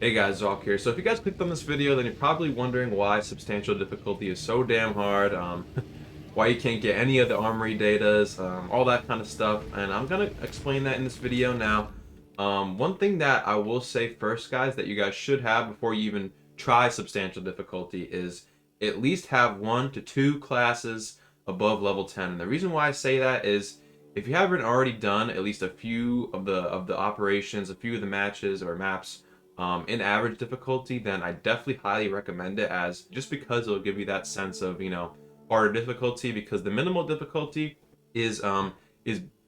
Hey guys, Zoc here. So if you guys clicked on this video, then you're probably wondering why substantial difficulty is so damn hard, why you can't get any of the armory datas, all that kind of stuff, and I'm gonna explain that in this video now. One thing that I will say first, guys, that you guys should have before you even try substantial difficulty is at least have 1 to 2 classes above level 10. And the reason why I say that is if you haven't already done at least a few of the operations, a few of the matches or maps in average difficulty, then I definitely highly recommend it, as just because it'll give you that sense of, harder difficulty, because the minimal difficulty is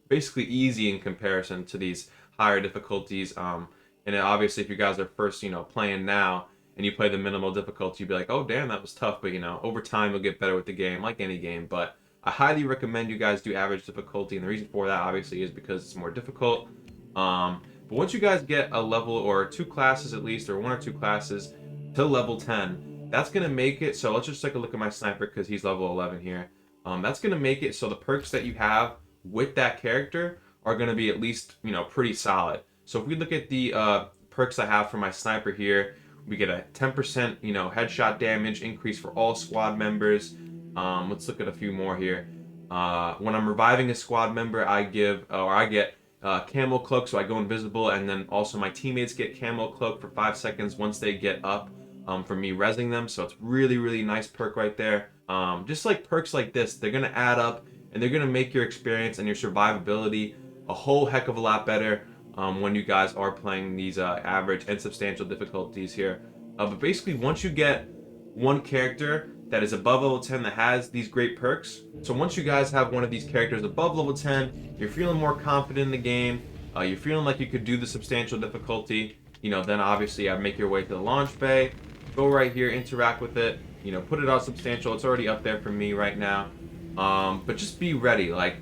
basically easy in comparison to these higher difficulties. And then obviously if you guys are first, playing now and you play the minimal difficulty, you'll be like, oh damn, that was tough. But over time you'll get better with the game, like any game. But I highly recommend you guys do average difficulty, and the reason for that obviously is because it's more difficult. But once you guys get a level or 2 classes at least, or 1 or 2 classes to level 10, that's going to make it so, let's just take a look at my sniper because he's level 11 here. That's going to make it so the perks that you have with that character are going to be at least, pretty solid. So if we look at the perks I have for my sniper here, we get a 10%, headshot damage increase for all squad members. Let's look at a few more here. When I'm reviving a squad member, I get camo cloak, so I go invisible, and then also my teammates get camo cloak for 5 seconds once they get up from me rezzing them. So it's really nice perk right there. Just like perks like this, they're gonna add up and they're gonna make your experience and your survivability a whole heck of a lot better when you guys are playing these average and substantial difficulties here. But basically, once you get one character that is above level 10 that has these great perks. So once you guys have one of these characters above level 10, you're feeling more confident in the game, you're feeling like you could do the substantial difficulty, then obviously I'd make your way to the launch bay, go right here, interact with it, put it on substantial. It's already up there for me right now. But just be ready. Like,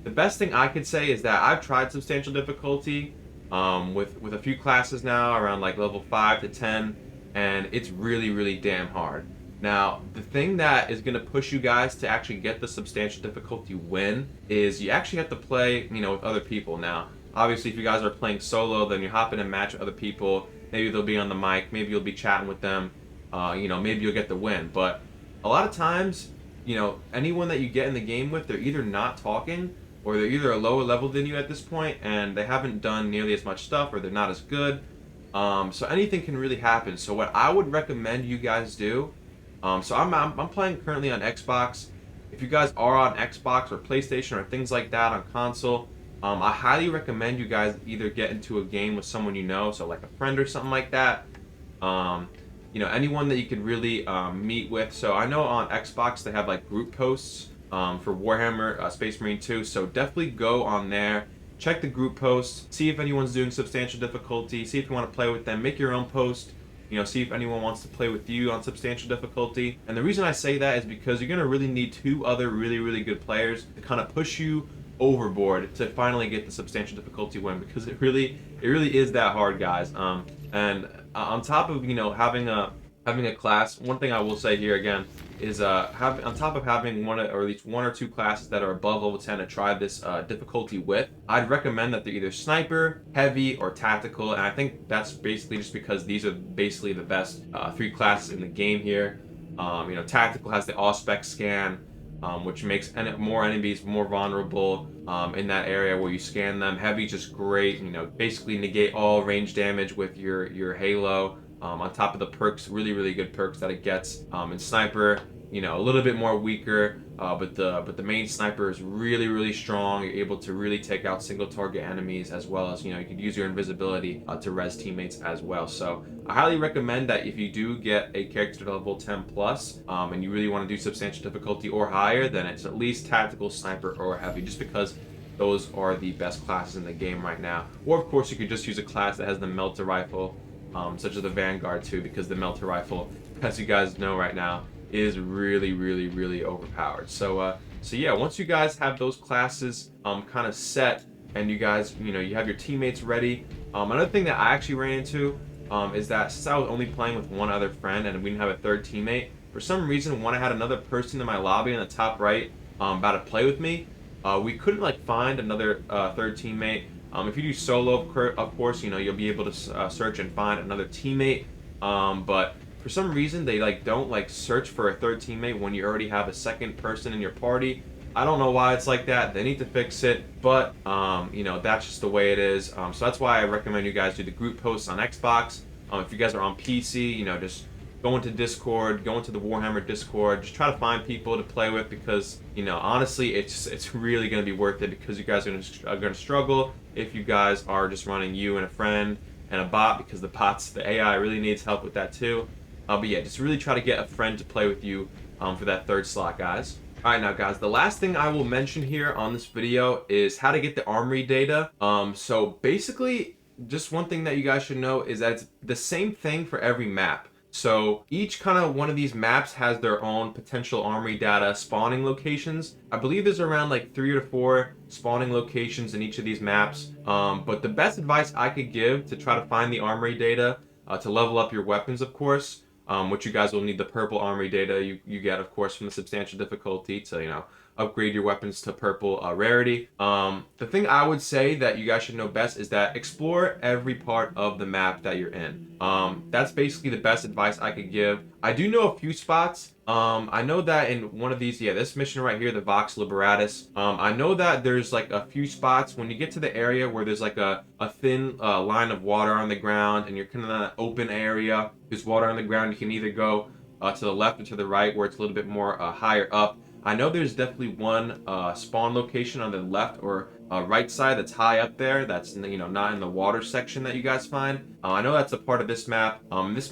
the best thing I could say is that I've tried substantial difficulty with a few classes now around like level 5 to 10, and it's really damn hard. Now, the thing that is going to push you guys to actually get the substantial difficulty win is you actually have to play, with other people. Now, obviously, if you guys are playing solo, then you hop in and match with other people. Maybe they'll be on the mic. Maybe you'll be chatting with them. Maybe you'll get the win. But a lot of times, anyone that you get in the game with, they're either not talking, or they're either a lower level than you at this point, and they haven't done nearly as much stuff, or they're not as good. So anything can really happen. So what I would recommend you guys do, so I'm playing currently on Xbox. If you guys are on Xbox or PlayStation or things like that on console, I highly recommend you guys either get into a game with someone so like a friend or something like that. Anyone that you could really meet with. So I know on Xbox they have like group posts for Warhammer Space Marine 2. So definitely go on there, check the group posts, see if anyone's doing substantial difficulty, see if you want to play with them, make your own post. See if anyone wants to play with you on substantial difficulty. And the reason I say that is because you're going to really need 2 other really good players to kind of push you overboard to finally get the substantial difficulty win, because it really is that hard, guys. And on top of having a class, one thing I will say here again is on top of having or at least 1 or 2 classes that are above level 10 to try this difficulty with, I'd recommend that they're either sniper, heavy, or tactical. And I think that's basically just because these are basically the best 3 classes in the game here. Tactical has the Auspex scan, which makes more enemies more vulnerable in that area where you scan them. Heavy, just great, basically negate all range damage with your halo. On top of the perks, really good perks that it gets. In sniper, a little bit more weaker, but the main sniper is really strong. You're able to really take out single target enemies, as well as you can use your invisibility to res teammates as well. So I highly recommend that if you do get a character to level 10 plus, and you really want to do substantial difficulty or higher, then it's at least tactical, sniper, or heavy, just because those are the best classes in the game right now. Or of course you could just use a class that has the melter rifle, such as the Vanguard too, because the melter rifle, as you guys know right now, is really overpowered. So yeah, once you guys have those classes kind of set, and you guys you have your teammates ready, another thing that I actually ran into is that since I was only playing with 1 other friend and we didn't have a 3rd teammate, for some reason when I had another person in my lobby in the top right about to play with me, we couldn't find another 3rd teammate If you do solo, of course, you know, you'll be able to search and find another teammate. But for some reason, they like don't like search for a third teammate when you already have a second person in your party. I don't know why it's like that. They need to fix it, but you know, that's just the way it is. So that's why I recommend you guys do the group posts on Xbox. If you guys are on PC, you know, just go into Discord, go into the Warhammer Discord, just try to find people to play with, because you know, honestly, it's really gonna be worth it, because you guys are gonna struggle if you guys are just running you and a friend and a bot, because the AI really needs help with that too. But yeah, just really try to get a friend to play with you for that third slot, guys. Alright, now guys, the last thing I will mention here on this video is how to get the Armory data. So basically, just one thing that you guys should know is that it's the same thing for every map. So each kind of one of these maps has their own potential Armory data spawning locations. I believe there's around like 3 or 4 spawning locations in each of these maps. But the best advice I could give to try to find the Armory data, to level up your weapons, of course, which you guys will need the purple Armory data you get, of course, from the substantial difficulty to, you know, upgrade your weapons to purple rarity. The thing I would say that you guys should know best is that explore every part of the map that you're in. That's basically the best advice I could give. I do know a few spots. I know that in one of these, yeah, this mission right here, the Vox Liberatus, I know that there's like a few spots when you get to the area where there's like a thin line of water on the ground and you're kind of in an open area. There's water on the ground. You can either go to the left or to the right, where it's a little bit more higher up. I know there's definitely one spawn location on the left or right side that's high up there, that's, you know, not in the water section that you guys find. I know that's a part of this map. This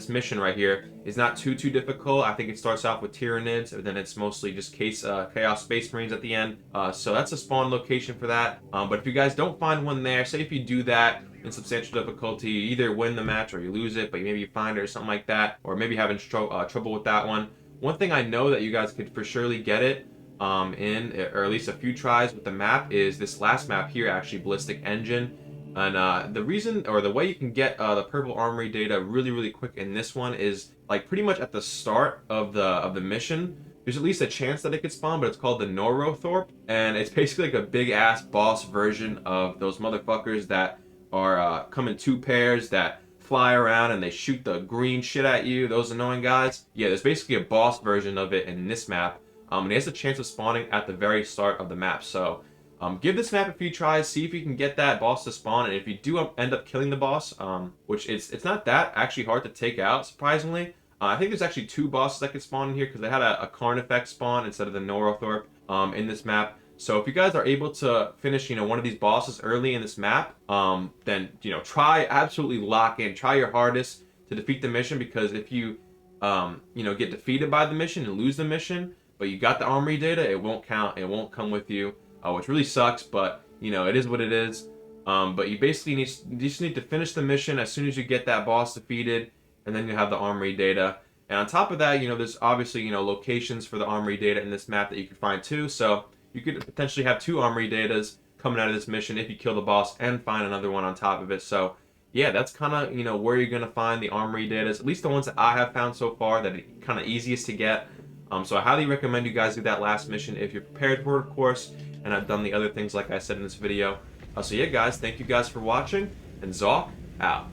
mission right here is not too difficult. I think it starts off with Tyranids, and then it's mostly just Chaos Space Marines at the end. So that's a spawn location for that. But if you guys don't find one there, say if you do that in substantial difficulty, you either win the match or you lose it, but maybe you find it or something like that, or maybe having trouble with that one. One thing I know that you guys could for surely get it in, or at least a few tries with the map, is this last map here, actually, Ballistic Engine. And the reason, or the way you can get the purple Armory data really quick in this one is like pretty much at the start of the mission. There's at least a chance that it could spawn, but it's called the Norothorpe, and it's basically like a big ass boss version of those motherfuckers that are come in 2 pairs that fly around and they shoot the green shit at you, those annoying guys. Yeah, there's basically a boss version of it in this map, and it has a chance of spawning at the very start of the map. So give this map a few tries, see if you can get that boss to spawn, and if you do end up killing the boss, which it's not that actually hard to take out, surprisingly. I think there's actually 2 bosses that could spawn in here, because they had a Carnifex spawn instead of the Norothorpe in this map. So if you guys are able to finish, you know, one of these bosses early in this map, then, you know, absolutely lock in, try your hardest to defeat the mission, because if you, you know, get defeated by the mission and lose the mission, but you got the Armory data, it won't count, it won't come with you, which really sucks, but, you know, it is what it is. But you basically you just need to finish the mission as soon as you get that boss defeated, and then you have the Armory data. And on top of that, you know, there's obviously, you know, locations for the Armory data in this map that you can find too, so you could potentially have 2 Armory datas coming out of this mission if you kill the boss and find another one on top of it. So yeah, that's kind of, you know, where you're going to find the Armory datas, at least the ones that I have found so far that are kind of easiest to get. So I highly recommend you guys do that last mission if you're prepared for it, of course, and I've done the other things like I said in this video. So yeah, guys, thank you guys for watching, and Zoc out.